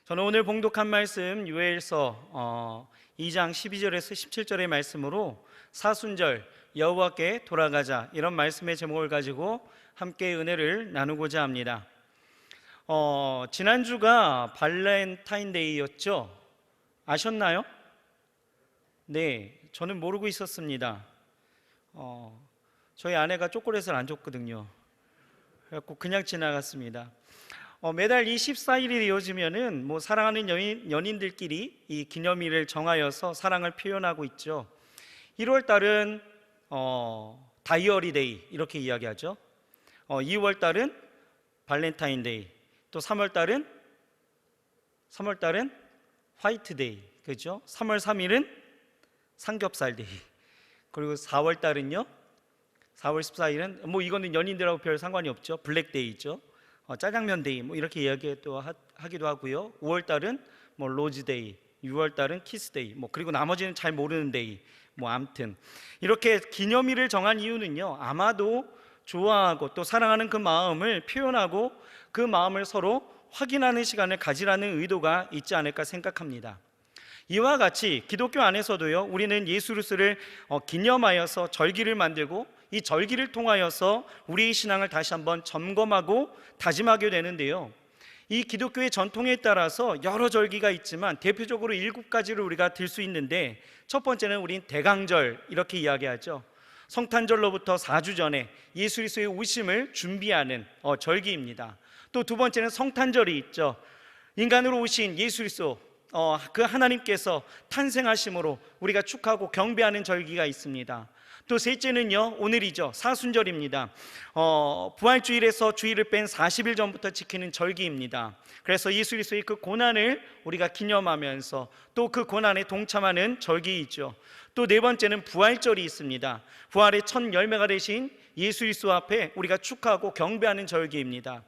저는 오늘 봉독한 말씀 요엘서 2장 12절에서 17절의 말씀으로 사순절 여호와께 돌아가자, 이런 말씀의 제목을 가지고 함께 은혜를 나누고자 합니다. 지난주가 발렌타인데이였죠? 아셨나요? 네, 저는 모르고 있었습니다. 저희 아내가 초콜릿을 안 줬거든요. 그래갖고 그냥 지나갔습니다. 매달 24일이 되어지면은 사랑하는 연인들끼리 이 기념일을 정하여서 사랑을 표현하고 있죠. 1월 달은 다이어리 데이 이렇게 이야기하죠. 2월 달은 발렌타인데이, 또 3월 달은 화이트 데이, 그렇죠? 3월 3일은 삼겹살 데이, 그리고 4월 달은요, 4월 14일은 이거는 연인들하고 별 상관이 없죠. 블랙 데이죠. 짜장면 데이 이렇게 하기도 하고요. 5월 달은 로즈 데이, 6월 달은 키스 데이, 그리고 나머지는 잘 모르는 데이. 아무튼 이렇게 기념일을 정한 이유는요, 아마도 좋아하고 또 사랑하는 그 마음을 표현하고 그 마음을 서로 확인하는 시간을 가지라는 의도가 있지 않을까 생각합니다. 이와 같이 기독교 안에서도요, 우리는 예수 그리스도를 기념하여서 절기를 만들고 이 절기를 통하여서 우리의 신앙을 다시 한번 점검하고 다짐하게 되는데요, 이 기독교의 전통에 따라서 여러 절기가 있지만 대표적으로 7가지를 우리가 들 수 있는데, 첫 번째는 우린 대강절 이렇게 이야기하죠. 성탄절로부터 4주 전에 예수 그리스도의 오심을 준비하는 절기입니다. 또 두 번째는 성탄절이 있죠. 인간으로 오신 예수 그리스도, 그 하나님께서 탄생하심으로 우리가 축하하고 경배하는 절기가 있습니다. 또 셋째는요, 오늘이죠. 사순절입니다. 부활주일에서 주일을 뺀 40일 전부터 지키는 절기입니다. 그래서 예수 그리스도의 그 고난을 우리가 기념하면서 또 그 고난에 동참하는 절기이죠. 또 네 번째는 부활절이 있습니다. 부활의 첫 열매가 되신 예수 그리스도 앞에 우리가 축하하고 경배하는 절기입니다.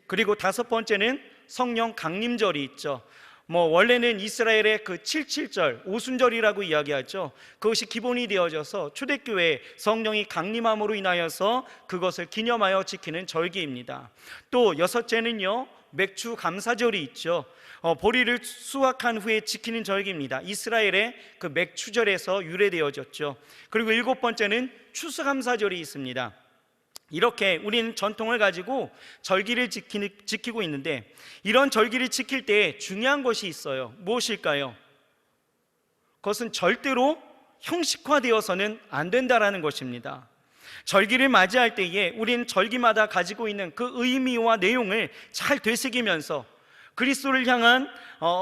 그리고 다섯 번째는 성령 강림절이 있죠. 원래는 이스라엘의 그 77절, 오순절이라고 이야기하죠. 그것이 기본이 되어져서 초대교회 성령이 강림함으로 인하여서 그것을 기념하여 지키는 절기입니다. 또 여섯째는요, 맥주 감사절이 있죠. 보리를 수확한 후에 지키는 절기입니다. 이스라엘의 그 맥추절에서 유래되어졌죠. 그리고 일곱 번째는 추수감사절이 있습니다. 이렇게 우리는 전통을 가지고 절기를 지키고 있는데, 이런 절기를 지킬 때 중요한 것이 있어요. 무엇일까요? 그것은 절대로 형식화되어서는 안 된다라는 것입니다. 절기를 맞이할 때에 우리는 절기마다 가지고 있는 그 의미와 내용을 잘 되새기면서 그리스도를 향한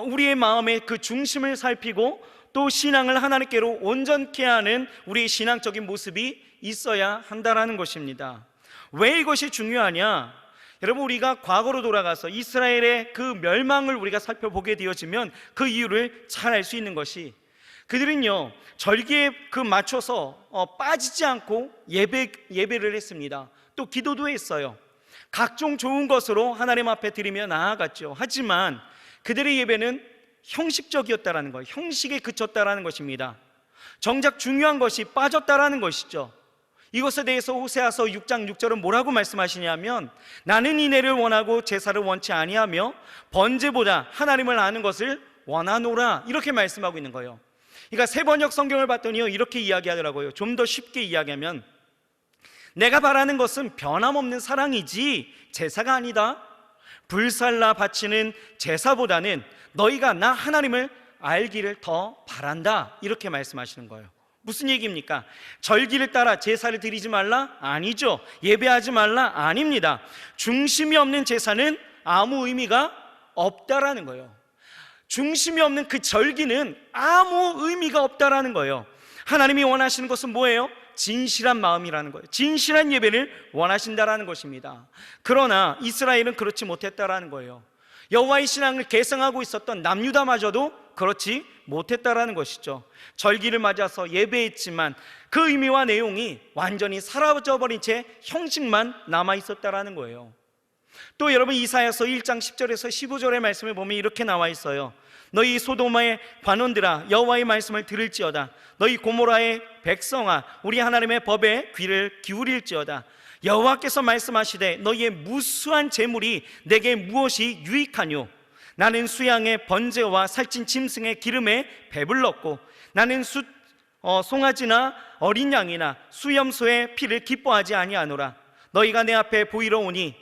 우리의 마음의 그 중심을 살피고 또 신앙을 하나님께로 온전케 하는 우리의 신앙적인 모습이 있어야 한다라는 것입니다. 왜 이것이 중요하냐? 여러분, 우리가 과거로 돌아가서 이스라엘의 그 멸망을 우리가 살펴보게 되어지면 그 이유를 잘 알 수 있는 것이, 그들은요, 절기에 맞춰서 빠지지 않고 예배를 했습니다. 또 기도도 했어요. 각종 좋은 것으로 하나님 앞에 드리며 나아갔죠. 하지만 그들의 예배는 형식적이었다라는 거예요. 형식에 그쳤다라는 것입니다. 정작 중요한 것이 빠졌다라는 것이죠. 이것에 대해서 호세아서 6장 6절은 뭐라고 말씀하시냐면, 나는 인애를 원하고 제사를 원치 아니하며 번제보다 하나님을 아는 것을 원하노라, 이렇게 말씀하고 있는 거예요. 그러니까 세번역 성경을 봤더니요, 이렇게 이야기하더라고요. 좀 더 쉽게 이야기하면, 내가 바라는 것은 변함없는 사랑이지 제사가 아니다. 불살라 바치는 제사보다는 너희가 나 하나님을 알기를 더 바란다, 이렇게 말씀하시는 거예요. 무슨 얘기입니까? 절기를 따라 제사를 드리지 말라? 아니죠. 예배하지 말라? 아닙니다. 중심이 없는 제사는 아무 의미가 없다라는 거예요. 중심이 없는 그 절기는 아무 의미가 없다라는 거예요. 하나님이 원하시는 것은 뭐예요? 진실한 마음이라는 거예요. 진실한 예배를 원하신다라는 것입니다. 그러나 이스라엘은 그렇지 못했다라는 거예요. 여호와의 신앙을 계승하고 있었던 남유다마저도 그렇지 못했다라는 것이죠. 절기를 맞아서 예배했지만 그 의미와 내용이 완전히 사라져버린 채 형식만 남아있었다라는 거예요. 또 여러분, 이사야서 1장 10절에서 15절의 말씀을 보면 이렇게 나와 있어요. 너희 소돔의 관원들아, 여호와의 말씀을 들을지어다. 너희 고모라의 백성아, 우리 하나님의 법에 귀를 기울일지어다. 여호와께서 말씀하시되 너희의 무수한 재물이 내게 무엇이 유익하뇨? 나는 수양의 번제와 살찐 짐승의 기름에 배불렀고 나는 송아지나 어린 양이나 수염소의 피를 기뻐하지 아니하노라. 너희가 내 앞에 보이러 오니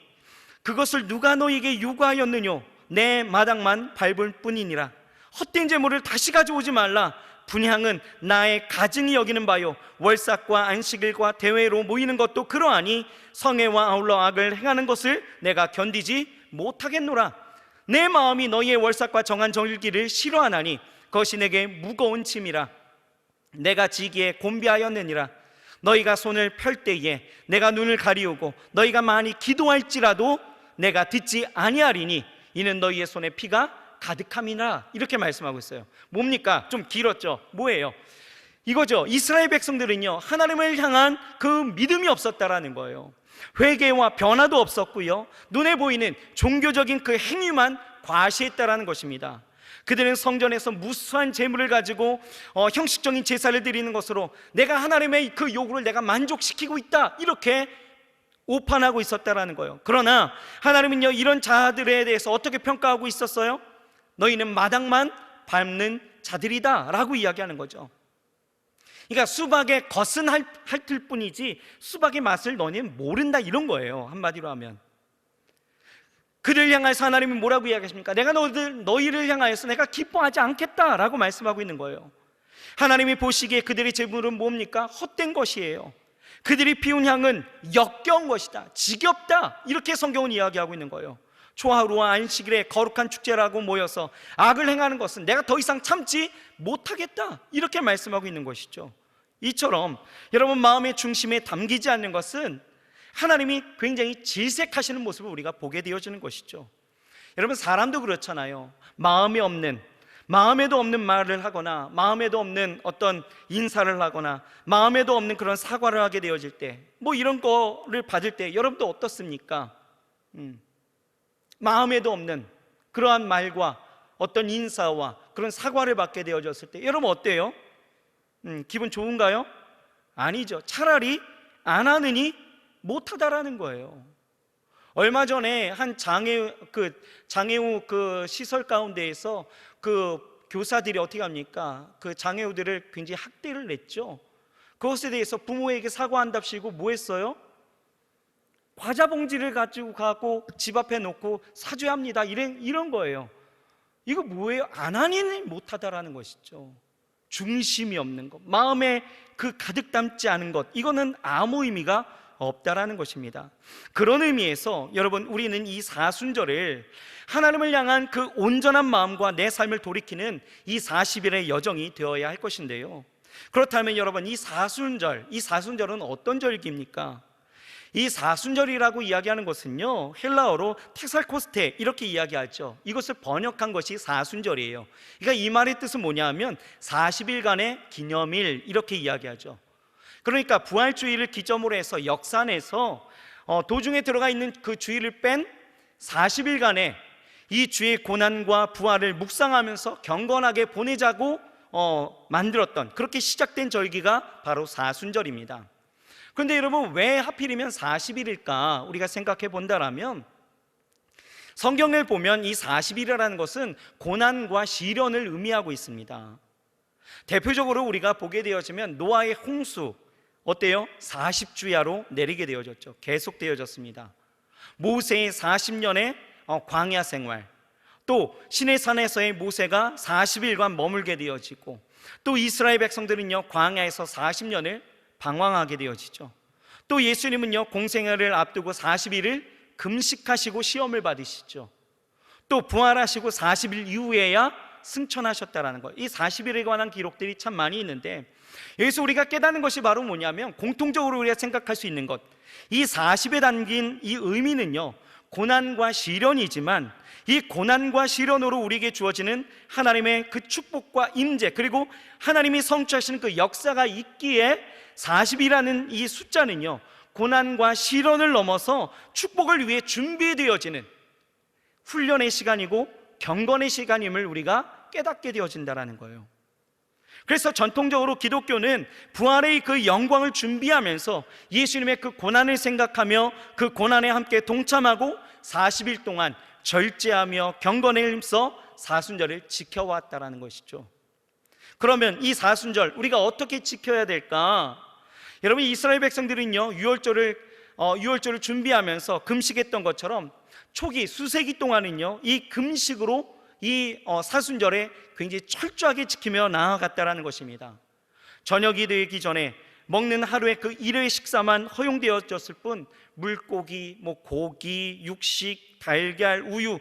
그것을 누가 너희에게 요구하였느뇨? 내 마당만 밟을 뿐이니라. 헛된 제물을 다시 가져오지 말라. 분향은 나의 가증이 여기는 바요, 월삭과 안식일과 대회로 모이는 것도 그러하니 성회와 아울러 악을 행하는 것을 내가 견디지 못하겠노라. 내 마음이 너희의 월삭과 정한 절기를 싫어하나니 그것이 내게 무거운 짐이라. 내가 지기에 곤비하였느니라. 너희가 손을 펼 때에 내가 눈을 가리우고 너희가 많이 기도할지라도 내가 듣지 아니하리니 이는 너희의 손에 피가 가득함이라. 이렇게 말씀하고 있어요. 뭡니까? 좀 길었죠? 뭐예요? 이거죠. 이스라엘 백성들은요, 하나님을 향한 그 믿음이 없었다라는 거예요. 회개와 변화도 없었고요, 눈에 보이는 종교적인 그 행위만 과시했다라는 것입니다. 그들은 성전에서 무수한 제물을 가지고 형식적인 제사를 드리는 것으로 내가 하나님의 그 요구를 내가 만족시키고 있다, 이렇게 오판하고 있었다라는 거예요. 그러나 하나님은요, 이런 자들에 대해서 어떻게 평가하고 있었어요? 너희는 마당만 밟는 자들이다 라고 이야기하는 거죠. 그러니까 수박의 겉은 핥을 뿐이지 수박의 맛을 너희는 모른다, 이런 거예요. 한마디로 하면 그들 향해서 하나님이 뭐라고 이야기하십니까? 내가 너희를 향하여서 내가 기뻐하지 않겠다라고 말씀하고 있는 거예요. 하나님이 보시기에 그들의 제물은 뭡니까? 헛된 것이에요. 그들이 피운 향은 역겨운 것이다, 지겹다, 이렇게 성경은 이야기하고 있는 거예요. 초하루와 안식일에 거룩한 축제라고 모여서 악을 행하는 것은 내가 더 이상 참지 못하겠다, 이렇게 말씀하고 있는 것이죠. 이처럼 여러분 마음의 중심에 담기지 않는 것은 하나님이 굉장히 질색하시는 모습을 우리가 보게 되어지는 것이죠. 여러분 사람도 그렇잖아요. 마음에도 없는 말을 하거나 마음에도 없는 어떤 인사를 하거나 마음에도 없는 그런 사과를 하게 되어질 때, 뭐 이런 거를 받을 때 여러분도 어떻습니까? 마음에도 없는 그러한 말과 어떤 인사와 그런 사과를 받게 되어졌을 때 여러분 어때요? 기분 좋은가요? 아니죠. 차라리 안 하느니 못하다라는 거예요. 얼마 전에 한 장애우 그 시설 가운데에서 그 교사들이 어떻게 합니까? 그 장애우들을 굉장히 학대를 냈죠. 그것에 대해서 부모에게 사과한답시고 뭐 했어요? 과자 봉지를 가지고 가고 집 앞에 놓고 사줘야 합니다, 이런 거예요. 이거 뭐예요? 안 하니 못하다라는 것이죠. 중심이 없는 것, 마음에 그 가득 담지 않은 것, 이거는 아무 의미가 없다라는 것입니다. 그런 의미에서 여러분, 우리는 이 사순절을 하나님을 향한 그 온전한 마음과 내 삶을 돌이키는 이 40일의 여정이 되어야 할 것인데요, 그렇다면 여러분 이 사순절은 어떤 절기입니까? 이 사순절이라고 이야기하는 것은요, 헬라어로 테살코스테 이렇게 이야기하죠. 이것을 번역한 것이 사순절이에요. 그러니까 이 말의 뜻은 뭐냐면 40일간의 기념일, 이렇게 이야기하죠. 그러니까 부활주의를 기점으로 해서 역산해서 도중에 들어가 있는 그 주일을 뺀 40일간의 이 주의 고난과 부활을 묵상하면서 경건하게 보내자고 만들었던, 그렇게 시작된 절기가 바로 사순절입니다. 그런데 여러분 왜 하필이면 40일일까 우리가 생각해 본다라면, 성경을 보면 이 40일이라는 것은 고난과 시련을 의미하고 있습니다. 대표적으로 우리가 보게 되어지면 노아의 홍수 어때요? 40주야로 내리게 되어졌죠. 계속되어졌습니다. 모세의 40년의 광야 생활, 또 시내산에서의 모세가 40일간 머물게 되어지고, 또 이스라엘 백성들은요 광야에서 40년을 방황하게 되어지죠. 또 예수님은요 공생애를 앞두고 40일을 금식하시고 시험을 받으시죠. 또 부활하시고 40일 이후에야 승천하셨다라는 것, 이 40일에 관한 기록들이 참 많이 있는데, 여기서 우리가 깨닫는 것이 바로 뭐냐면, 공통적으로 우리가 생각할 수 있는 것, 이 40에 담긴 이 의미는요 고난과 시련이지만, 이 고난과 시련으로 우리에게 주어지는 하나님의 그 축복과 임재, 그리고 하나님이 성취하시는 그 역사가 있기에 40이라는 이 숫자는요 고난과 시련을 넘어서 축복을 위해 준비되어지는 훈련의 시간이고 경건의 시간임을 우리가 깨닫게 되어진다는 거예요. 그래서 전통적으로 기독교는 부활의 그 영광을 준비하면서 예수님의 그 고난을 생각하며 그 고난에 함께 동참하고 40일 동안 절제하며 경건에 힘써 사순절을 지켜왔다라는 것이죠. 그러면 이 사순절 우리가 어떻게 지켜야 될까? 여러분, 이스라엘 백성들은요, 유월절을 준비하면서 금식했던 것처럼 초기 수세기 동안은요, 이 금식으로 이 사순절에 굉장히 철저하게 지키며 나아갔다라는 것입니다. 저녁이 되기 전에 먹는 하루에 그 일회 식사만 허용되어졌을 뿐 물고기, 고기, 육식, 달걀, 우유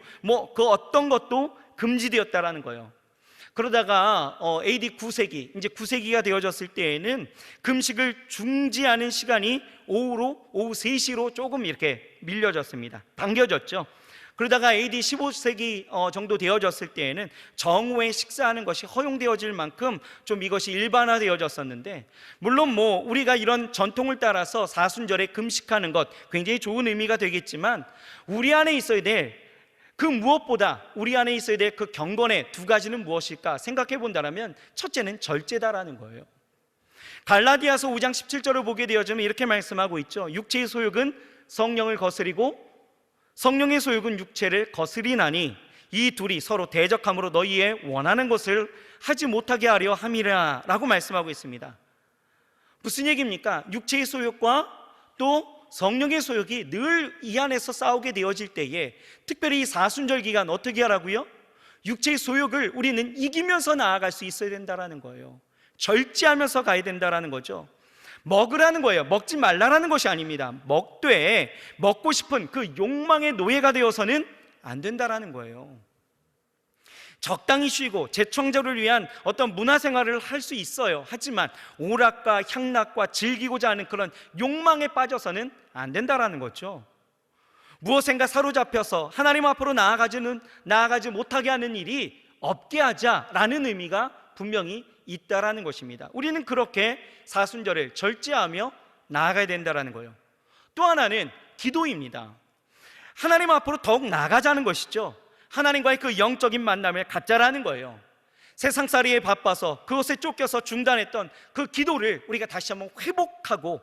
그 어떤 것도 금지되었다라는 거예요. 그러다가 AD 9세기, 이제 9세기가 되어졌을 때에는 금식을 중지하는 시간이 오후 3시로 조금 이렇게 밀려졌습니다. 당겨졌죠. 그러다가 AD 15세기 정도 되어졌을 때에는 정오에 식사하는 것이 허용되어질 만큼 좀 이것이 일반화되어졌었는데, 물론 우리가 이런 전통을 따라서 사순절에 금식하는 것 굉장히 좋은 의미가 되겠지만, 우리 안에 있어야 될 그 무엇보다 우리 안에 있어야 될 그 경건의 두 가지는 무엇일까 생각해 본다면, 첫째는 절제다라는 거예요. 갈라디아서 5장 17절을 보게 되어지면 이렇게 말씀하고 있죠. 육체의 소욕은 성령을 거스리고 성령의 소욕은 육체를 거스리나니 이 둘이 서로 대적함으로 너희의 원하는 것을 하지 못하게 하려 함이라 라고 말씀하고 있습니다. 무슨 얘기입니까? 육체의 소욕과 또 성령의 소욕이 늘 이 안에서 싸우게 되어질 때에, 특별히 이 사순절 기간 어떻게 하라고요? 육체의 소욕을 우리는 이기면서 나아갈 수 있어야 된다는 거예요. 절제하면서 가야 된다는 거죠. 먹으라는 거예요. 먹지 말라는 것이 아닙니다. 먹고 싶은 그 욕망의 노예가 되어서는 안 된다는 거예요. 적당히 쉬고 재청자를 위한 어떤 문화생활을 할 수 있어요. 하지만 오락과 향락과 즐기고자 하는 그런 욕망에 빠져서는 안 된다는 거죠. 무엇인가 사로잡혀서 하나님 앞으로 나아가지 못하게 하는 일이 없게 하자라는 의미가 분명히 있다라는 것입니다. 우리는 그렇게 사순절을 절제하며 나아가야 된다는 거예요. 또 하나는 기도입니다. 하나님 앞으로 더욱 나아가자는 것이죠. 하나님과의 그 영적인 만남을 갖자라는 거예요. 세상살이에 바빠서 그것에 쫓겨서 중단했던 그 기도를 우리가 다시 한번 회복하고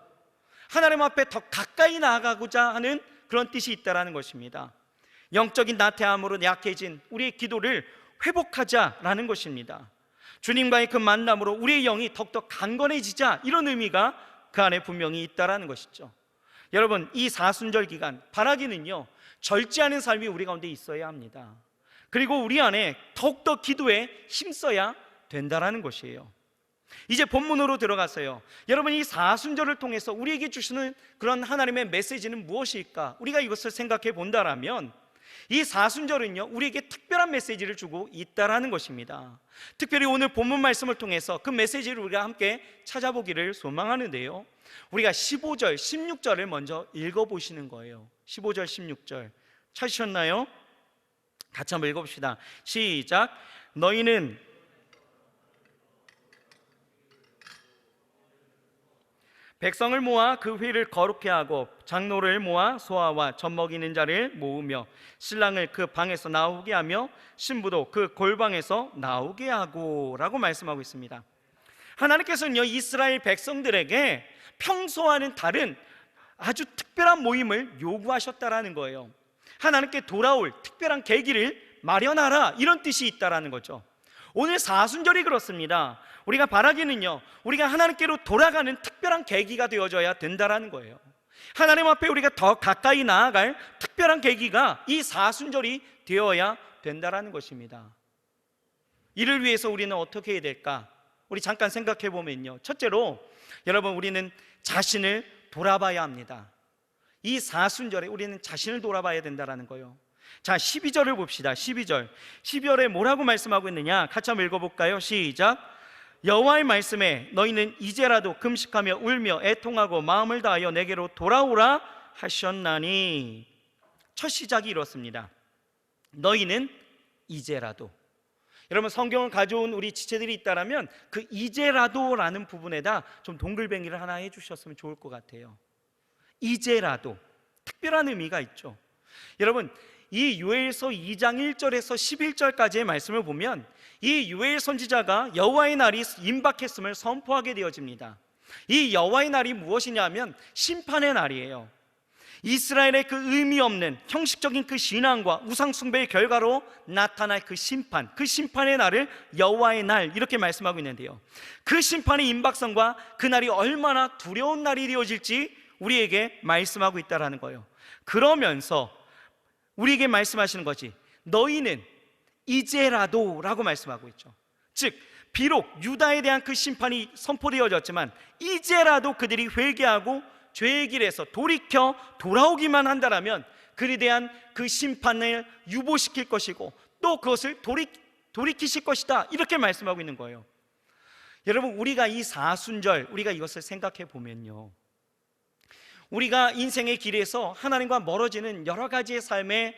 하나님 앞에 더 가까이 나아가고자 하는 그런 뜻이 있다는 것입니다. 영적인 나태함으로 약해진 우리의 기도를 회복하자라는 것입니다. 주님과의 그 만남으로 우리의 영이 더욱더 강건해지자, 이런 의미가 그 안에 분명히 있다는 것이죠. 여러분, 이 사순절 기간 바라기는요, 절제하는 삶이 우리 가운데 있어야 합니다. 그리고 우리 안에 더욱더 기도에 힘써야 된다는 것이에요. 이제 본문으로 들어가서요, 여러분, 이 사순절을 통해서 우리에게 주시는 그런 하나님의 메시지는 무엇일까? 우리가 이것을 생각해 본다라면 이 사순절은요, 우리에게 특별한 메시지를 주고 있다는 것입니다. 특별히 오늘 본문 말씀을 통해서 그 메시지를 우리가 함께 찾아보기를 소망하는데요, 우리가 15절, 16절을 먼저 읽어보시는 거예요. 15절, 16절 찾으셨나요? 같이 한번 읽어봅시다. 시작. 너희는 백성을 모아 그 회를 거룩케 하고 장로를 모아 소아와 젖 먹이는 자를 모으며 신랑을 그 방에서 나오게 하며 신부도 그 골방에서 나오게 하고 라고 말씀하고 있습니다. 하나님께서는요, 이스라엘 백성들에게 평소와는 다른 아주 특별한 모임을 요구하셨다라는 거예요. 하나님께 돌아올 특별한 계기를 마련하라, 이런 뜻이 있다라는 거죠. 오늘 사순절이 그렇습니다. 우리가 바라기는요, 우리가 하나님께로 돌아가는 특별한 계기가 되어져야 된다라는 거예요. 하나님 앞에 우리가 더 가까이 나아갈 특별한 계기가 이 사순절이 되어야 된다라는 것입니다. 이를 위해서 우리는 어떻게 해야 될까? 우리 잠깐 생각해 보면요, 첫째로 여러분, 우리는 자신을 돌아봐야 합니다. 이 사순절에 우리는 자신을 돌아봐야 된다는 거예요. 자, 12절을 봅시다. 12절에 뭐라고 말씀하고 있느냐? 같이 한번 읽어볼까요? 시작. 여호와의 말씀에 너희는 이제라도 금식하며 울며 애통하고 마음을 다하여 내게로 돌아오라 하셨나니. 첫 시작이 이렇습니다. 너희는 이제라도. 여러분, 성경을 가져온 우리 지체들이 있다면 그 이제라도라는 부분에다 좀 동글뱅이를 하나 해주셨으면 좋을 것 같아요. 이제라도, 특별한 의미가 있죠. 여러분, 이 요엘서 2장 1절에서 11절까지의 말씀을 보면 이 요엘 선지자가 여호와의 날이 임박했음을 선포하게 되어집니다. 이 여호와의 날이 무엇이냐면 심판의 날이에요. 이스라엘의 그 의미 없는 형식적인 그 신앙과 우상 숭배의 결과로 나타날 그 심판, 그 심판의 날을 여호와의 날 이렇게 말씀하고 있는데요, 그 심판의 임박성과 그 날이 얼마나 두려운 날이 되어질지 우리에게 말씀하고 있다라는 거예요. 그러면서 우리에게 말씀하시는 거지, 너희는 이제라도 라고 말씀하고 있죠. 즉 비록 유다에 대한 그 심판이 선포되어졌지만 이제라도 그들이 회개하고 죄의 길에서 돌이켜 돌아오기만 한다면 그에 대한 그 심판을 유보시킬 것이고 또 그것을 돌이키실 것이다, 이렇게 말씀하고 있는 거예요. 여러분, 우리가 이 사순절 우리가 이것을 생각해 보면요, 우리가 인생의 길에서 하나님과 멀어지는 여러 가지의 삶의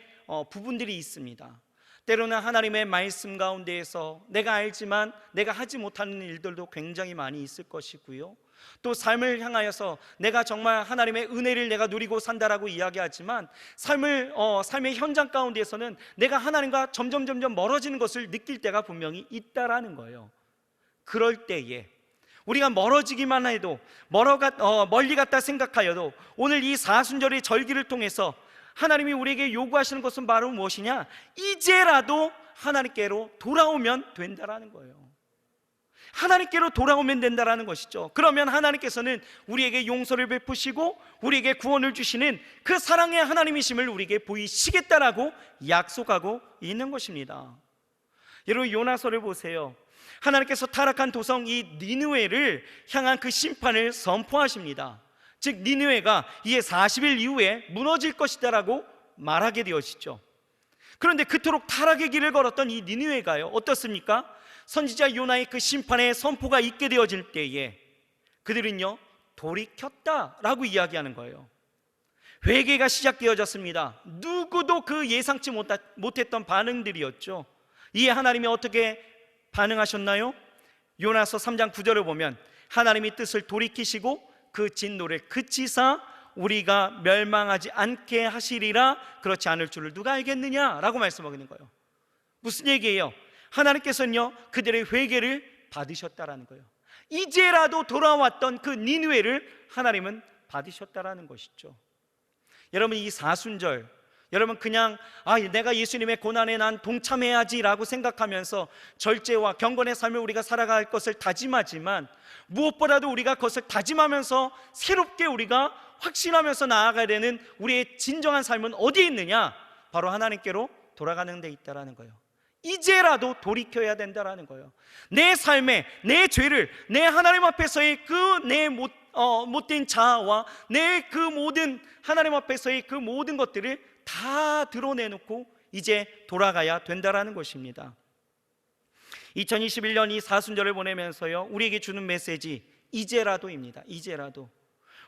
부분들이 있습니다. 때로는 하나님의 말씀 가운데에서 내가 알지만 내가 하지 못하는 일들도 굉장히 많이 있을 것이고요, 또 삶을 향하여서 내가 정말 하나님의 은혜를 내가 누리고 산다라고 이야기하지만 삶의 현장 가운데에서는 내가 하나님과 점점 멀어지는 것을 느낄 때가 분명히 있다라는 거예요. 그럴 때에 우리가 멀어지기만 해도 멀리 갔다 생각하여도 오늘 이 사순절의 절기를 통해서 하나님이 우리에게 요구하시는 것은 바로 무엇이냐? 이제라도 하나님께로 돌아오면 된다라는 거예요. 하나님께로 돌아오면 된다라는 것이죠. 그러면 하나님께서는 우리에게 용서를 베푸시고 우리에게 구원을 주시는 그 사랑의 하나님이심을 우리에게 보이시겠다라고 약속하고 있는 것입니다. 여러분, 요나서를 보세요. 하나님께서 타락한 도성 이 니느웨를 향한 그 심판을 선포하십니다. 즉 니느웨가 이에 40일 이후에 무너질 것이다라고 말하게 되어지죠. 그런데 그토록 타락의 길을 걸었던 이 니느웨가요, 어떻습니까? 선지자 요나의 그 심판의 선포가 있게 되어질 때에 그들은요 돌이켰다라고 이야기하는 거예요. 회개가 시작되어졌습니다. 누구도 그 예상치 못했던 반응들이었죠. 이에 하나님이 어떻게 반응하셨나요? 요나서 3장 9절을 보면 하나님이 뜻을 돌이키시고 그 진노를 그치사 우리가 멸망하지 않게 하시리라, 그렇지 않을 줄을 누가 알겠느냐라고 말씀하고 있는 거예요. 무슨 얘기예요? 하나님께서는요 그들의 회개를 받으셨다라는 거예요. 이제라도 돌아왔던 그 니느웨를 하나님은 받으셨다라는 것이죠. 여러분, 이 사순절 여러분 그냥 내가 예수님의 고난에 난 동참해야지라고 생각하면서 절제와 경건의 삶을 우리가 살아갈 것을 다짐하지만 무엇보다도 우리가 그것을 다짐하면서 새롭게 우리가 확신하면서 나아가야 되는 우리의 진정한 삶은 어디에 있느냐? 바로 하나님께로 돌아가는 데 있다라는 거예요. 이제라도 돌이켜야 된다라는 거예요. 내 삶에 내 죄를 내 하나님 앞에서의 그 내 못된 자아와 내 그 모든 하나님 앞에서의 그 모든 것들을 다 드러내놓고 이제 돌아가야 된다라는 것입니다. 2021년 이 사순절을 보내면서요 우리에게 주는 메시지 이제라도입니다. 이제라도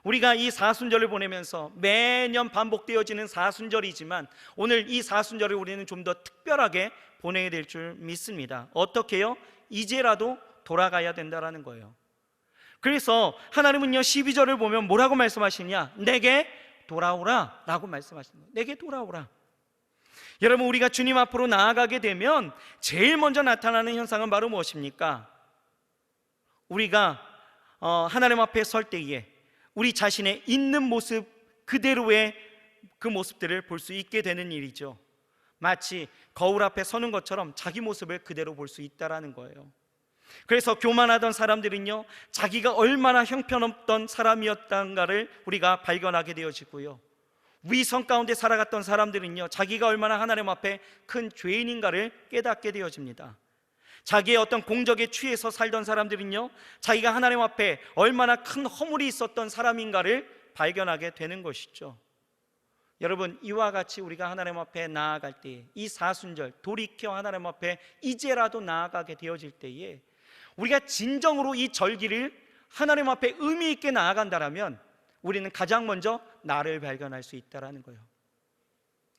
우리가 이 사순절을 보내면서 매년 반복되어지는 사순절이지만 오늘 이 사순절을 우리는 좀 더 특별하게 보내야 될 줄 믿습니다. 어떻게요? 이제라도 돌아가야 된다라는 거예요. 그래서 하나님은요 12절을 보면 뭐라고 말씀하시냐? 내게 돌아오라 라고 말씀하시는 거예요. 내게 돌아오라. 여러분, 우리가 주님 앞으로 나아가게 되면 제일 먼저 나타나는 현상은 바로 무엇입니까? 우리가 하나님 앞에 설 때에 우리 자신의 있는 모습 그대로의 그 모습들을 볼 수 있게 되는 일이죠. 마치 거울 앞에 서는 것처럼 자기 모습을 그대로 볼 수 있다라는 거예요. 그래서 교만하던 사람들은요 자기가 얼마나 형편없던 사람이었던가를 우리가 발견하게 되어지고요, 위선 가운데 살아갔던 사람들은요 자기가 얼마나 하나님 앞에 큰 죄인인가를 깨닫게 되어집니다. 자기의 어떤 공적에 취해서 살던 사람들은요 자기가 하나님 앞에 얼마나 큰 허물이 있었던 사람인가를 발견하게 되는 것이죠. 여러분, 이와 같이 우리가 하나님 앞에 나아갈 때에 이 사순절 돌이켜 하나님 앞에 이제라도 나아가게 되어질 때에 우리가 진정으로 이 절기를 하나님 앞에 의미 있게 나아간다면 우리는 가장 먼저 나를 발견할 수 있다는 거예요.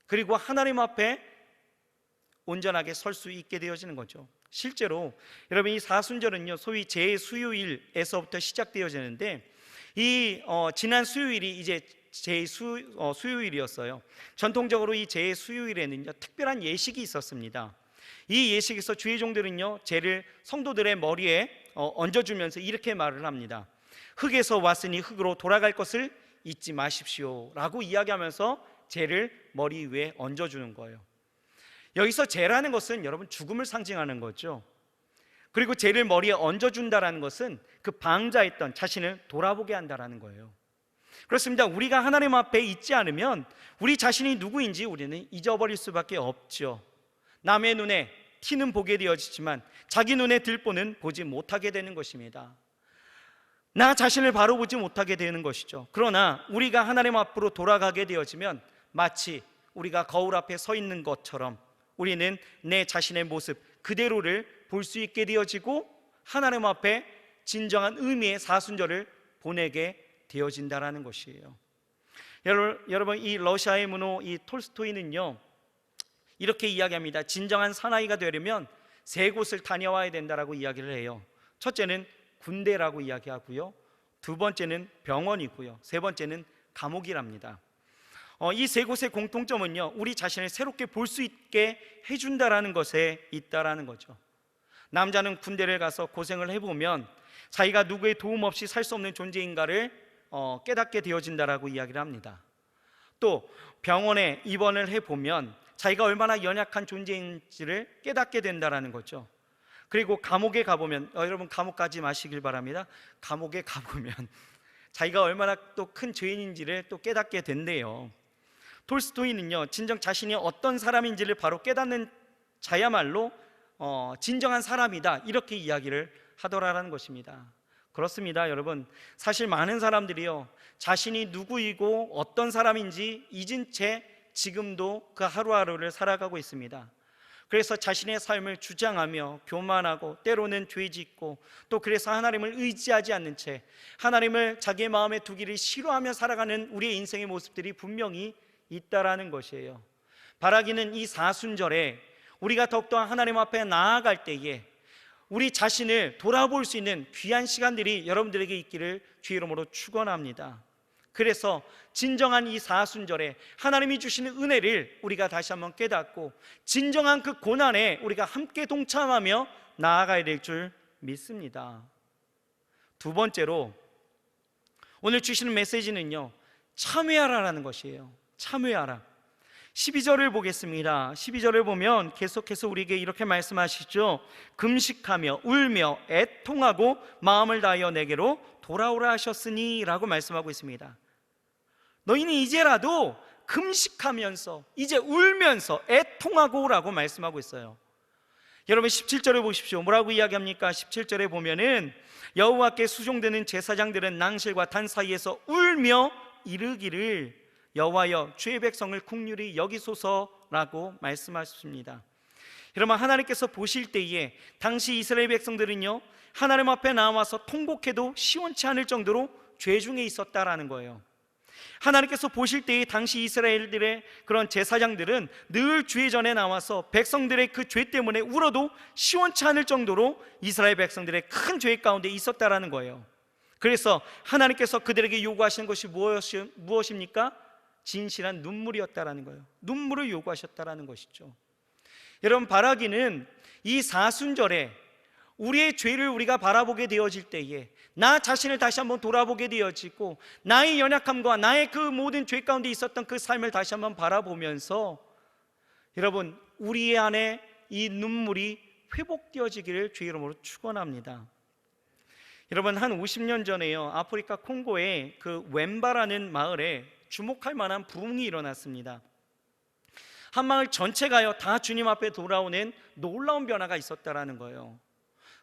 그리고 하나님 앞에 온전하게 설 수 있게 되어지는 거죠. 실제로 여러분 이 사순절은요 소위 제 수요일에서부터 시작되어지는데 이 지난 수요일이 이제 수요일이었어요. 전통적으로 이 제 수요일에는요 특별한 예식이 있었습니다. 이 예식에서 주의 종들은요 죄를 성도들의 머리에 얹어주면서 이렇게 말을 합니다. 흙에서 왔으니 흙으로 돌아갈 것을 잊지 마십시오 라고 이야기하면서 죄를 머리 위에 얹어주는 거예요. 여기서 죄라는 것은 여러분 죽음을 상징하는 거죠. 그리고 죄를 머리에 얹어준다라는 것은 그 방자했던 자신을 돌아보게 한다라는 거예요. 그렇습니다. 우리가 하나님 앞에 있지 않으면 우리 자신이 누구인지 우리는 잊어버릴 수밖에 없죠. 남의 눈에 티는 보게 되어지지만 자기 눈에 들보는 보지 못하게 되는 것입니다. 나 자신을 바로 보지 못하게 되는 것이죠. 그러나 우리가 하나님 앞으로 돌아가게 되어지면 마치 우리가 거울 앞에 서 있는 것처럼 우리는 내 자신의 모습 그대로를 볼 수 있게 되어지고 하나님 앞에 진정한 의미의 사순절을 보내게 되어진다라는 것이에요. 여러분, 이 러시아의 문호 이 톨스토이는요 이렇게 이야기합니다. 진정한 사나이가 되려면 세 곳을 다녀와야 된다라고 이야기를 해요. 첫째는 군대라고 이야기하고요, 두 번째는 병원이고요, 세 번째는 감옥이랍니다. 이 세 곳의 공통점은요, 우리 자신을 새롭게 볼 수 있게 해준다라는 것에 있다라는 거죠. 남자는 군대를 가서 고생을 해보면 자기가 누구의 도움 없이 살 수 없는 존재인가를 깨닫게 되어진다라고 이야기를 합니다. 또 병원에 입원을 해보면 자기가 얼마나 연약한 존재인지를 깨닫게 된다라는 거죠. 그리고 감옥에 가보면, 여러분 감옥 가지 마시길 바랍니다. 감옥에 가보면 자기가 얼마나 또 큰 죄인인지를 또 깨닫게 된대요. 톨스토이는요, 진정 자신이 어떤 사람인지를 바로 깨닫는 자야말로 진정한 사람이다, 이렇게 이야기를 하더라라는 것입니다. 그렇습니다. 여러분, 사실 많은 사람들이요 자신이 누구이고 어떤 사람인지 잊은 채 지금도 그 하루하루를 살아가고 있습니다. 그래서 자신의 삶을 주장하며 교만하고 때로는 죄짓고 또 그래서 하나님을 의지하지 않는 채 하나님을 자기의 마음에 두기를 싫어하며 살아가는 우리의 인생의 모습들이 분명히 있다라는 것이에요. 바라기는 이 사순절에 우리가 더욱더 하나님 앞에 나아갈 때에 우리 자신을 돌아볼 수 있는 귀한 시간들이 여러분들에게 있기를 주의 이름으로 축원합니다. 그래서 진정한 이 사순절에 하나님이 주시는 은혜를 우리가 다시 한번 깨닫고 진정한 그 고난에 우리가 함께 동참하며 나아가야 될 줄 믿습니다. 두 번째로 오늘 주시는 메시지는요, 참회하라라는 것이에요. 참회하라. 12절을 보겠습니다. 12절을 보면 계속해서 우리에게 이렇게 말씀하시죠. 금식하며 울며 애통하고 마음을 다하여 내게로 돌아오라 하셨으니 라고 말씀하고 있습니다. 너희는 이제라도 금식하면서 이제 울면서 애통하고 라고 말씀하고 있어요. 여러분 17절을 보십시오. 뭐라고 이야기합니까? 17절에 보면은 여호와께 수종되는 제사장들은 낭실과 단 사이에서 울며 이르기를 여호와여 주의 백성을 긍휼히 여기소서라고 말씀하십니다. 여러분, 하나님께서 보실 때에 당시 이스라엘 백성들은요 하나님 앞에 나와서 통곡해도 시원치 않을 정도로 죄 중에 있었다라는 거예요. 하나님께서 보실 때에 당시 이스라엘들의 그런 제사장들은 늘 주의 전에 나와서 백성들의 그 죄 때문에 울어도 시원치 않을 정도로 이스라엘 백성들의 큰 죄 가운데 있었다라는 거예요. 그래서 하나님께서 그들에게 요구하시는 것이 무엇입니까? 진실한 눈물이었다라는 거예요. 눈물을 요구하셨다라는 것이죠. 여러분, 바라기는 이 사순절에 우리의 죄를 우리가 바라보게 되어질 때에 나 자신을 다시 한번 돌아보게 되어지고 나의 연약함과 나의 그 모든 죄 가운데 있었던 그 삶을 다시 한번 바라보면서 여러분, 우리 안에 이 눈물이 회복되어지기를 주의 이름으로 축원합니다. 여러분, 한 50년 전에요 아프리카 콩고의 그 웸바라는 마을에 주목할 만한 부흥이 일어났습니다. 한 마을 전체가요 다 주님 앞에 돌아오는 놀라운 변화가 있었다라는 거예요.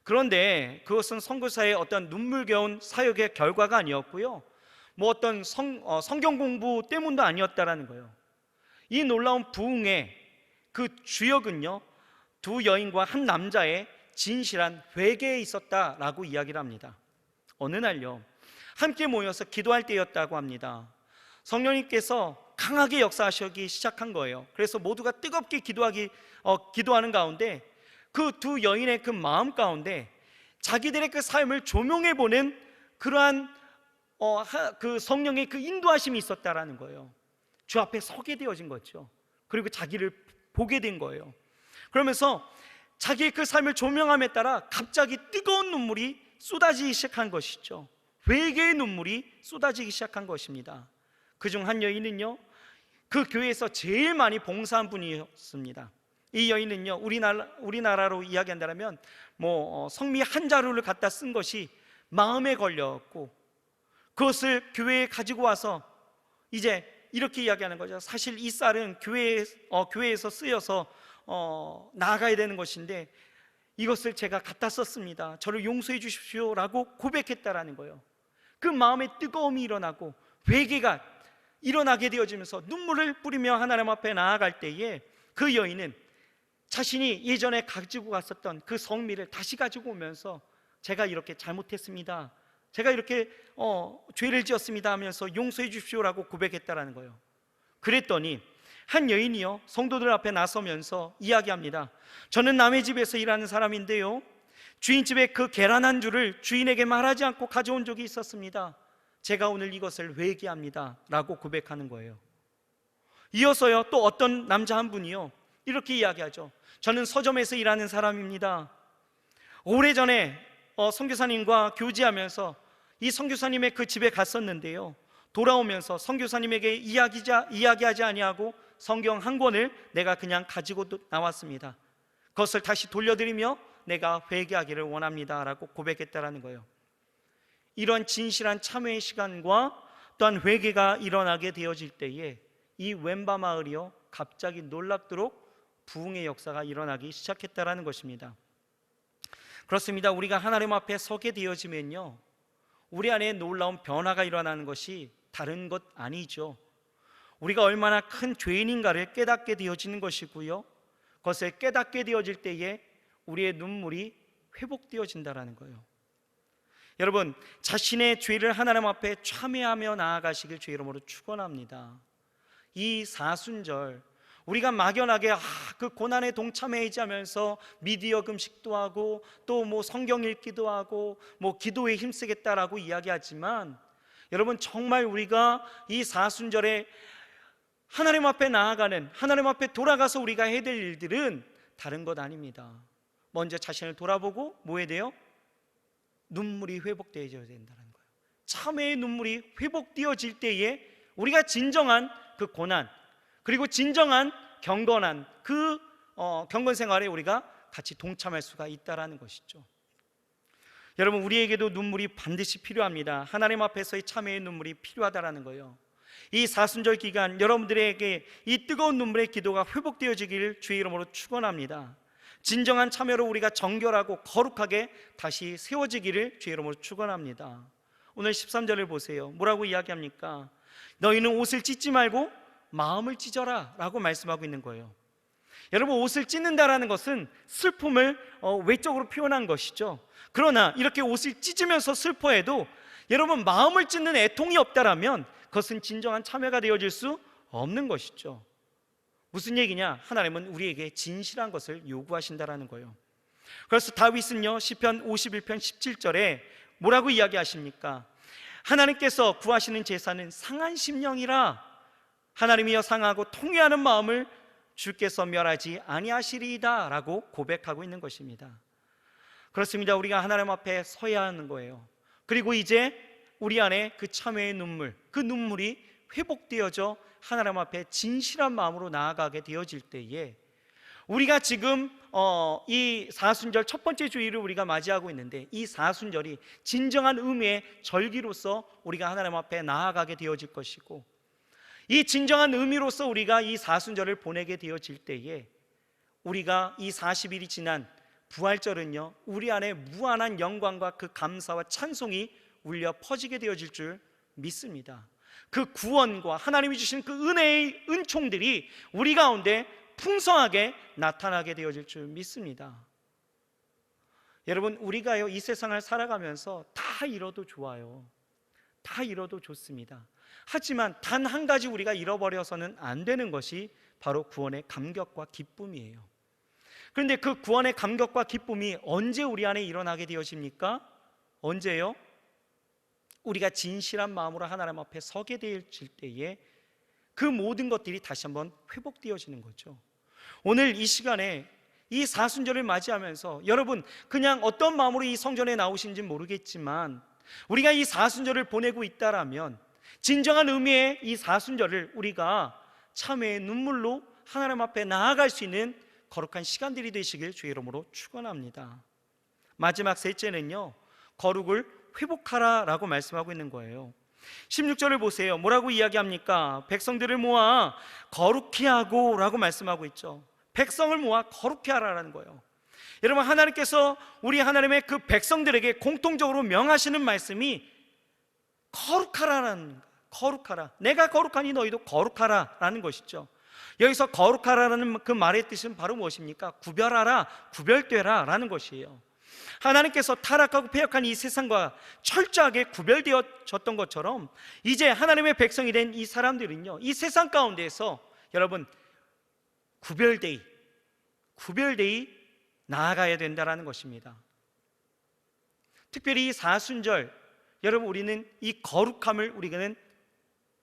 그런데 그것은 선교사의 어떤 눈물겨운 사역의 결과가 아니었고요, 뭐 어떤 성경 공부 때문도 아니었다라는 거예요. 이 놀라운 부흥의 그 주역은요 두 여인과 한 남자의 진실한 회개에 있었다라고 이야기를 합니다. 어느 날요 함께 모여서 기도할 때였다고 합니다. 성령님께서 강하게 역사하시기 시작한 거예요. 그래서 모두가 뜨겁게 기도하는 가운데 그 두 여인의 그 마음 가운데 자기들의 그 삶을 조명해보는 그러한 그 성령의 그 인도하심이 있었다라는 거예요. 주 앞에 서게 되어진 거죠. 그리고 자기를 보게 된 거예요. 그러면서 자기의 그 삶을 조명함에 따라 갑자기 뜨거운 눈물이 쏟아지기 시작한 것이죠. 회개의 눈물이 쏟아지기 시작한 것입니다. 그중 한 여인은요, 그 교회에서 제일 많이 봉사한 분이었습니다. 이 여인은요, 우리나라로 이야기한다면 성미 한 자루를 갖다 쓴 것이 마음에 걸렸고, 그것을 교회에 가지고 와서 이제 이렇게 이야기하는 거죠. 사실 이 쌀은 교회에서 쓰여서 나아가야 되는 것인데 이것을 제가 갖다 썼습니다. 저를 용서해 주십시오 라고 고백했다라는 거예요. 그 마음에 뜨거움이 일어나고 회개가 일어나게 되어지면서 눈물을 뿌리며 하나님 앞에 나아갈 때에 그 여인은 자신이 예전에 가지고 갔었던 그 성미를 다시 가지고 오면서 제가 이렇게 잘못했습니다, 제가 이렇게 죄를 지었습니다 하면서 용서해 주십시오라고 고백했다라는 거예요. 그랬더니 한 여인이요, 성도들 앞에 나서면서 이야기합니다. 저는 남의 집에서 일하는 사람인데요, 주인집에 그 계란 한 줄을 주인에게 말하지 않고 가져온 적이 있었습니다. 제가 오늘 이것을 회개합니다 라고 고백하는 거예요. 이어서요, 또 어떤 남자 한 분이요, 이렇게 이야기하죠. 저는 서점에서 일하는 사람입니다. 오래전에 선교사님과 교제하면서 이 선교사님의 그 집에 갔었는데요, 돌아오면서 선교사님에게 이야기하지 아니하고 성경 한 권을 내가 그냥 가지고 나왔습니다. 그것을 다시 돌려드리며 내가 회개하기를 원합니다 라고 고백했다라는 거예요. 이런 진실한 참회의 시간과 또한 회개가 일어나게 되어질 때에 이 웬바 마을이요, 갑자기 놀랍도록 부흥의 역사가 일어나기 시작했다라는 것입니다. 그렇습니다. 우리가 하나님 앞에 서게 되어지면요, 우리 안에 놀라운 변화가 일어나는 것이 다른 것 아니죠. 우리가 얼마나 큰 죄인인가를 깨닫게 되어지는 것이고요, 그것을 깨닫게 되어질 때에 우리의 눈물이 회복되어진다라는 거예요. 여러분, 자신의 죄를 하나님 앞에 참회하며 나아가시길 주의 이름으로 축원합니다. 이 사순절 우리가 막연하게 그 고난에 동참해야지 하면서 미디어 금식도 하고 또 성경 읽기도 하고 기도에 힘쓰겠다라고 이야기하지만, 여러분 정말 우리가 이 사순절에 하나님 앞에 나아가는, 하나님 앞에 돌아가서 우리가 해야 될 일들은 다른 것 아닙니다. 먼저 자신을 돌아보고 뭐 해야 돼요? 눈물이 회복되어져야 된다는 거예요. 참회의 눈물이 회복되어질 때에 우리가 진정한 그 고난, 그리고 진정한 경건한 그 경건 생활에 우리가 같이 동참할 수가 있다라는 것이죠. 여러분, 우리에게도 눈물이 반드시 필요합니다. 하나님 앞에서의 참회의 눈물이 필요하다라는 거예요. 이 사순절 기간 여러분들에게 이 뜨거운 눈물의 기도가 회복되어지기를 주의 이름으로 축원합니다. 진정한 참회로 우리가 정결하고 거룩하게 다시 세워지기를 주의 이름으로 축원합니다. 오늘 13절을 보세요. 뭐라고 이야기합니까? 너희는 옷을 찢지 말고 마음을 찢어라 라고 말씀하고 있는 거예요. 여러분, 옷을 찢는다라는 것은 슬픔을 외적으로 표현한 것이죠. 그러나 이렇게 옷을 찢으면서 슬퍼해도 여러분 마음을 찢는 애통이 없다라면 그것은 진정한 참회가 되어질 수 없는 것이죠. 무슨 얘기냐? 하나님은 우리에게 진실한 것을 요구하신다라는 거예요. 그래서 다윗은요, 시편 51편 17절에 뭐라고 이야기하십니까? 하나님께서 구하시는 제사는 상한 심령이라, 하나님이여 상하고 통회하는 마음을 주께서 멸하지 아니하시리이다 라고 고백하고 있는 것입니다. 그렇습니다. 우리가 하나님 앞에 서야 하는 거예요. 그리고 이제 우리 안에 그 참회의 눈물, 그 눈물이 회복되어져 하나님 앞에 진실한 마음으로 나아가게 되어질 때에 우리가 지금 이 사순절 첫 번째 주일을 우리가 맞이하고 있는데, 이 사순절이 진정한 의미의 절기로서 우리가 하나님 앞에 나아가게 되어질 것이고, 이 진정한 의미로서 우리가 이 사순절을 보내게 되어질 때에 우리가 이 40일이 지난 부활절은요, 우리 안에 무한한 영광과 그 감사와 찬송이 울려 퍼지게 되어질 줄 믿습니다. 그 구원과 하나님이 주신 그 은혜의 은총들이 우리 가운데 풍성하게 나타나게 되어질 줄 믿습니다. 여러분, 우리가요, 이 세상을 살아가면서 다 잃어도 좋아요. 다 잃어도 좋습니다. 하지만 단 한 가지 우리가 잃어버려서는 안 되는 것이 바로 구원의 감격과 기쁨이에요. 그런데 그 구원의 감격과 기쁨이 언제 우리 안에 일어나게 되어집니까? 언제요? 우리가 진실한 마음으로 하나님 앞에 서게 되어질 때에 그 모든 것들이 다시 한번 회복되어지는 거죠. 오늘 이 시간에 이 사순절을 맞이하면서 여러분 그냥 어떤 마음으로 이 성전에 나오신지 모르겠지만 우리가 이 사순절을 보내고 있다라면 진정한 의미의 이 사순절을 우리가 참회의 눈물로 하나님 앞에 나아갈 수 있는 거룩한 시간들이 되시길 주의 이름으로 축원합니다. 마지막 셋째는요, 거룩을 회복하라라고 말씀하고 있는 거예요. 16절을 보세요. 뭐라고 이야기합니까? 백성들을 모아 거룩히 하고 라고 말씀하고 있죠. 백성을 모아 거룩히 하라라는 거예요. 여러분, 하나님께서 우리 하나님의 그 백성들에게 공통적으로 명하시는 말씀이 거룩하라라는 거예요. 거룩하라. 내가 거룩하니 너희도 거룩하라라는 것이죠. 여기서 거룩하라는 그 말의 뜻은 바로 무엇입니까? 구별하라, 구별되라 라는 것이에요. 하나님께서 타락하고 패역한 이 세상과 철저하게 구별되어졌던 것처럼 이제 하나님의 백성이 된 이 사람들은요, 이 세상 가운데에서 여러분 구별되이 나아가야 된다는 것입니다. 특별히 이 사순절, 여러분 우리는 이 거룩함을 우리는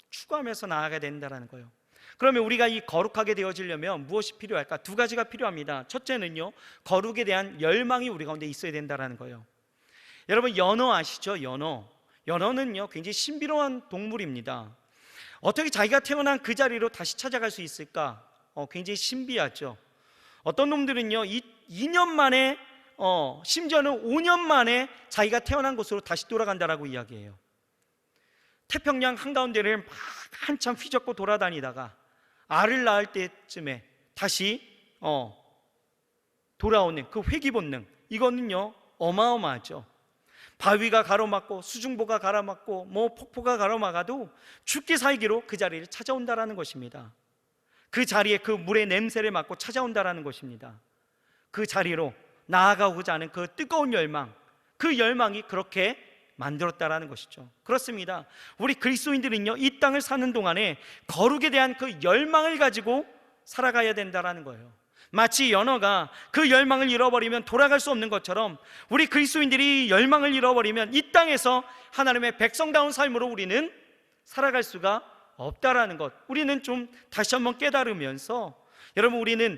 추구하면서 나아가야 된다는 거예요. 그러면 우리가 이 거룩하게 되어지려면 무엇이 필요할까? 두 가지가 필요합니다. 첫째는요, 거룩에 대한 열망이 우리 가운데 있어야 된다는 거예요. 여러분, 연어 아시죠? 연어는요 굉장히 신비로운 동물입니다. 어떻게 자기가 태어난 그 자리로 다시 찾아갈 수 있을까? 굉장히 신비하죠. 어떤 놈들은요 2년 만에 심지어는 5년 만에 자기가 태어난 곳으로 다시 돌아간다라고 이야기해요. 태평양 한가운데를 막 한참 휘젓고 돌아다니다가 알을 낳을 때쯤에 다시 돌아오는 그 회귀 본능, 이거는요 어마어마하죠. 바위가 가로막고 수중보가 가로막고 폭포가 가로막아도 죽기 살기로 그 자리를 찾아온다라는 것입니다. 그 자리에 그 물의 냄새를 맡고 찾아온다라는 것입니다. 그 자리로 나아가고자 하는 그 뜨거운 열망, 그 열망이 그렇게 만들었다라는 것이죠. 그렇습니다. 우리 그리스도인들은요 이 땅을 사는 동안에 거룩에 대한 그 열망을 가지고 살아가야 된다라는 거예요. 마치 연어가 그 열망을 잃어버리면 돌아갈 수 없는 것처럼 우리 그리스도인들이 열망을 잃어버리면 이 땅에서 하나님의 백성다운 삶으로 우리는 살아갈 수가 없다라는 것, 우리는 좀 다시 한번 깨달으면서 여러분 우리는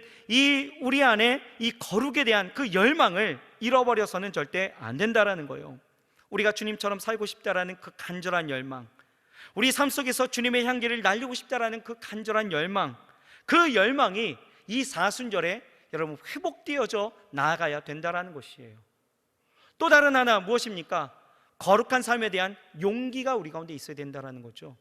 우리 안에 이 거룩에 대한 그 열망을 잃어버려서는 절대 안 된다라는 거예요. 우리가 주님처럼 살고 싶다라는 그 간절한 열망, 우리 삶 속에서 주님의 향기를 날리고 싶다라는 그 간절한 열망, 그 열망이 이 사순절에 여러분 회복되어져 나아가야 된다라는 것이에요. 또 다른 하나 무엇입니까? 거룩한 삶에 대한 용기가 우리 가운데 있어야 된다라는 거죠.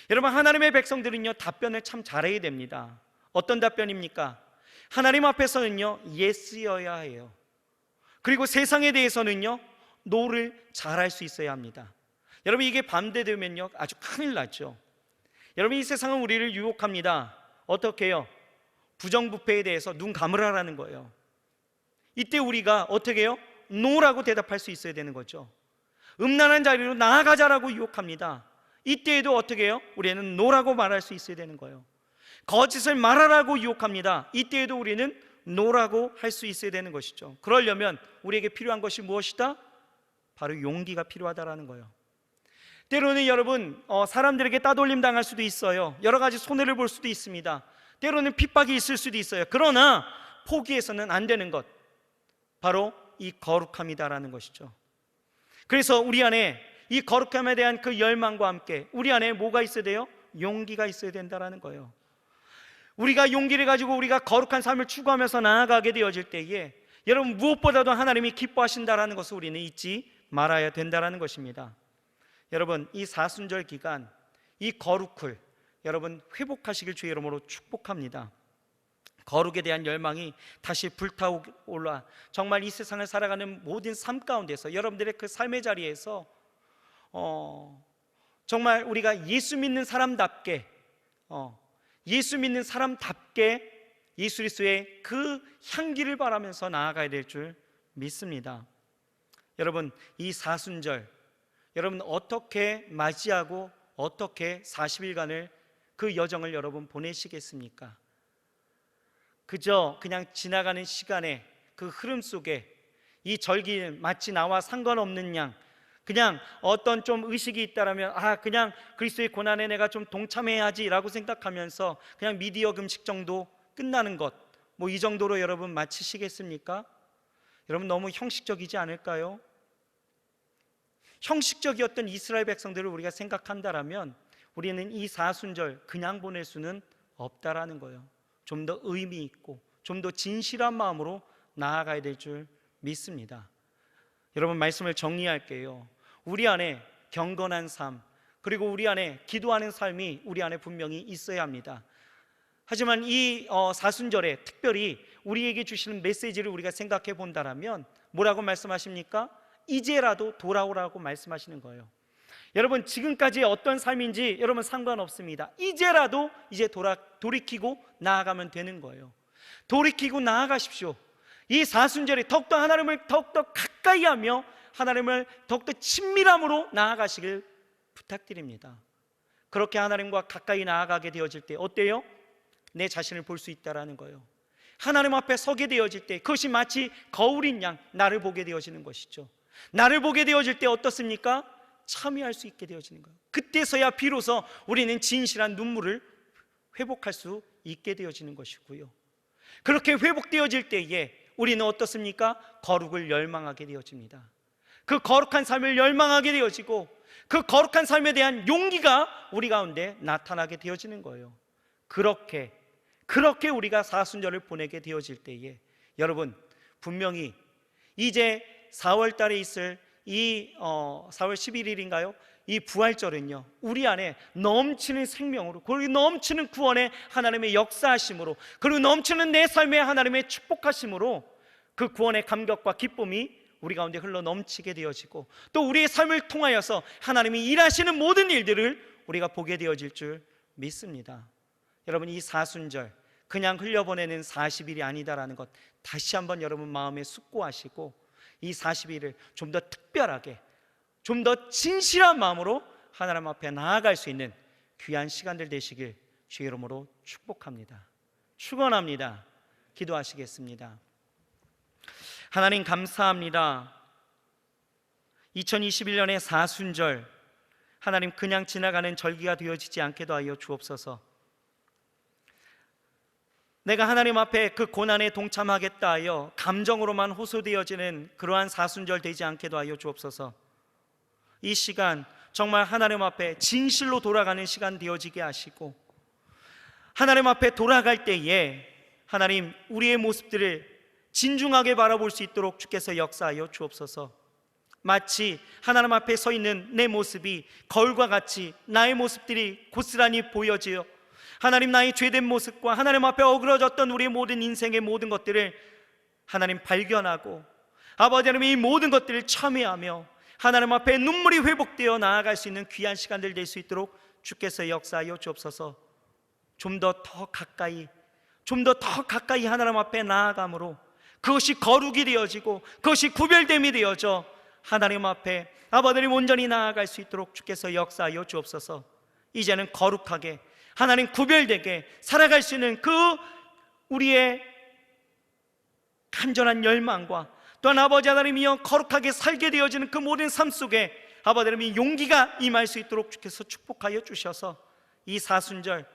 여러분, 하나님의 백성들은요 답변을 참 잘해야 됩니다. 어떤 답변입니까? 하나님 앞에서는요 예스여야 해요. 그리고 세상에 대해서는요 노를 잘할 수 있어야 합니다. 여러분, 이게 반대되면요 아주 큰일 나죠. 여러분, 이 세상은 우리를 유혹합니다. 어떻게 해요? 부정부패에 대해서 눈 감으라라는 거예요. 이때 우리가 어떻게 해요? 노라고 대답할 수 있어야 되는 거죠. 음란한 자리로 나아가자라고 유혹합니다. 이때에도 어떻게 해요? 우리는 노라고 말할 수 있어야 되는 거예요. 거짓을 말하라고 유혹합니다. 이때에도 우리는 노라고 할 수 있어야 되는 것이죠. 그러려면 우리에게 필요한 것이 무엇이다? 바로 용기가 필요하다라는 거예요. 때로는 여러분 사람들에게 따돌림 당할 수도 있어요. 여러 가지 손해를 볼 수도 있습니다. 때로는 핍박이 있을 수도 있어요. 그러나 포기해서는 안 되는 것, 바로 이 거룩함이다라는 것이죠. 그래서 우리 안에 이 거룩함에 대한 그 열망과 함께 우리 안에 뭐가 있어야 돼요? 용기가 있어야 된다라는 거예요. 우리가 용기를 가지고 우리가 거룩한 삶을 추구하면서 나아가게 되어질 때에 여러분 무엇보다도 하나님이 기뻐하신다라는 것을 우리는 잊지 말아야 된다라는 것입니다. 여러분, 이 사순절 기간 이 거룩을 여러분 회복하시길 주의 이름으로 축복합니다. 거룩에 대한 열망이 다시 불타올라 정말 이 세상을 살아가는 모든 삶 가운데서 여러분들의 그 삶의 자리에서 정말 우리가 예수 믿는 사람답게 예수 그리스도의 그 향기를 바라면서 나아가야 될 줄 믿습니다. 여러분, 이 사순절 여러분 어떻게 맞이하고 어떻게 40일간을 그 여정을 여러분 보내시겠습니까? 그저 그냥 지나가는 시간에 그 흐름 속에 이 절기는 마치 나와 상관없는 양, 그냥 어떤 좀 의식이 있다라면 그냥 그리스도의 고난에 내가 좀 동참해야지 라고 생각하면서 그냥 미디어 금식 정도 끝나는 것, 이 정도로 여러분 마치시겠습니까? 여러분 너무 형식적이지 않을까요? 형식적이었던 이스라엘 백성들을 우리가 생각한다라면 우리는 이 사순절 그냥 보낼 수는 없다라는 거예요. 좀 더 의미 있고 좀 더 진실한 마음으로 나아가야 될 줄 믿습니다. 여러분, 말씀을 정리할게요. 우리 안에 경건한 삶, 그리고 우리 안에 기도하는 삶이 우리 안에 분명히 있어야 합니다. 하지만 이 사순절에 특별히 우리에게 주시는 메시지를 우리가 생각해 본다면 뭐라고 말씀하십니까? 이제라도 돌아오라고 말씀하시는 거예요. 여러분, 지금까지의 어떤 삶인지 여러분 상관없습니다. 이제라도 돌이키고 나아가면 되는 거예요. 돌이키고 나아가십시오. 이 사순절에 더욱더 하나님을 더욱더 가까이 하며 하나님을 더욱더 친밀함으로 나아가시길 부탁드립니다. 그렇게 하나님과 가까이 나아가게 되어질 때 어때요? 내 자신을 볼 수 있다라는 거예요. 하나님 앞에 서게 되어질 때 그것이 마치 거울인 양 나를 보게 되어지는 것이죠. 나를 보게 되어질 때 어떻습니까? 참여할 수 있게 되어지는 거예요. 그때서야 비로소 우리는 진실한 눈물을 회복할 수 있게 되어지는 것이고요. 그렇게 회복되어질 때에 우리는 어떻습니까? 거룩을 열망하게 되어집니다. 그 거룩한 삶을 열망하게 되어지고 그 거룩한 삶에 대한 용기가 우리 가운데 나타나게 되어지는 거예요. 그렇게 우리가 사순절을 보내게 되어질 때에 여러분, 분명히 이제 4월 달에 있을 이 4월 11일인가요? 이 부활절은요, 우리 안에 넘치는 생명으로, 그리고 넘치는 구원의 하나님의 역사하심으로, 그리고 넘치는 내 삶의 하나님의 축복하심으로 그 구원의 감격과 기쁨이 우리 가운데 흘러 넘치게 되어지고 또 우리의 삶을 통하여서 하나님이 일하시는 모든 일들을 우리가 보게 되어질 줄 믿습니다. 여러분, 이 사순절 그냥 흘려보내는 40일이 아니다라는 것 다시 한번 여러분 마음에 숙고하시고 이 40일을 좀 더 특별하게, 좀 더 진실한 마음으로 하나님 앞에 나아갈 수 있는 귀한 시간들 되시길 주의 이름으로 축복합니다. 축원합니다. 기도하시겠습니다. 하나님, 감사합니다. 2021년의 사순절, 하나님, 그냥 지나가는 절기가 되어지지 않게도 하여 주옵소서. 내가 하나님 앞에 그 고난에 동참하겠다 하여 감정으로만 호소되어지는 그러한 사순절 되지 않게도 하여 주옵소서. 이 시간 정말 하나님 앞에 진실로 돌아가는 시간 되어지게 하시고 하나님 앞에 돌아갈 때에 하나님, 우리의 모습들을 진중하게 바라볼 수 있도록 주께서 역사하여 주옵소서. 마치 하나님 앞에 서 있는 내 모습이 거울과 같이 나의 모습들이 고스란히 보여지어 하나님, 나의 죄된 모습과 하나님 앞에 어그러졌던 우리의 모든 인생의 모든 것들을 하나님 발견하고 아버지 하나님, 이 모든 것들을 참회하며 하나님 앞에 눈물이 회복되어 나아갈 수 있는 귀한 시간들 될 수 있도록 주께서 역사하여 주옵소서. 좀 더 가까이 하나님 앞에 나아감으로 그것이 거룩이 되어지고 그것이 구별됨이 되어져 하나님 앞에 아버지 하나님 온전히 나아갈 수 있도록 주께서 역사하여 주옵소서. 이제는 거룩하게 하나님 구별되게 살아갈 수 있는 그 우리의 간절한 열망과 또한 아버지 하나님이여 거룩하게 살게 되어지는 그 모든 삶 속에 아버지 하나님이 용기가 임할 수 있도록 주께서 축복하여 주셔서 이 사순절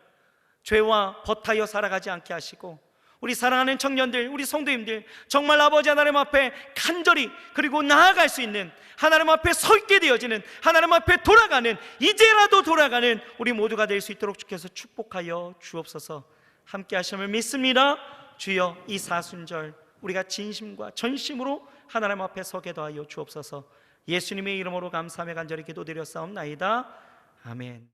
죄와 버타여 살아가지 않게 하시고 우리 사랑하는 청년들, 우리 성도님들 정말 아버지 하나님 앞에 간절히 그리고 나아갈 수 있는 하나님 앞에 서 있게 되어지는 하나님 앞에 돌아가는, 이제라도 돌아가는 우리 모두가 될 수 있도록 주께서 축복하여 주옵소서. 함께 하심을 믿습니다. 주여, 이 사순절 우리가 진심과 전심으로 하나님 앞에 서게 하여 주옵소서. 예수님의 이름으로 감사하며 간절히 기도드렸사옵나이다. 아멘.